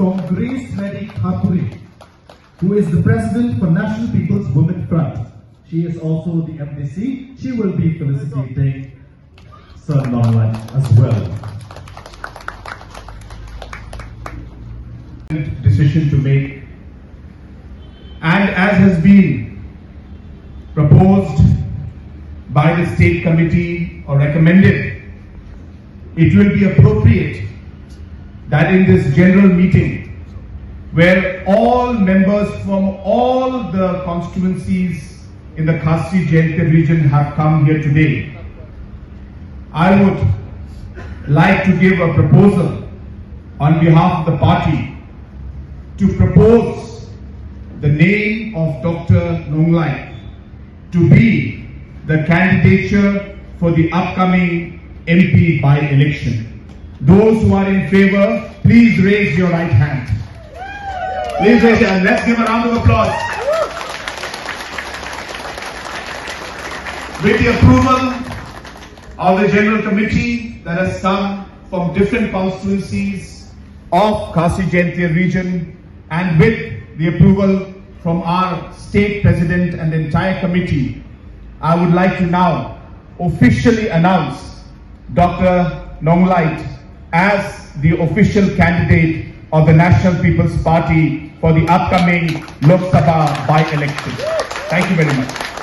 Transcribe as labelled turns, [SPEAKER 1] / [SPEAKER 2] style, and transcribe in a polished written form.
[SPEAKER 1] Congress Mary Thapuri, who is the President for National People's Women Front. She is also the MDC. She will be felicitating Sir Nonglait as well.
[SPEAKER 2] Decision to make, and as has been proposed by the state committee or recommended, it will be appropriate that in this general meeting, where all members from all the constituencies in the Khasi Jaintia region have come here today, I would like to give a proposal on behalf of the party to propose the name of Dr. Nonglait to be the candidature for the upcoming MP by-election. Those who are in favor, please raise your right hand. Please raise your hand. Let's give a round of applause. With the approval of the General Committee that has come from different constituencies of Khasi Jaintia region, and with the approval from our state president and the entire committee, I would like to now officially announce Dr. Nonglait as the official candidate of the National People's Party for the upcoming Lok Sabha by-election. Thank you very much.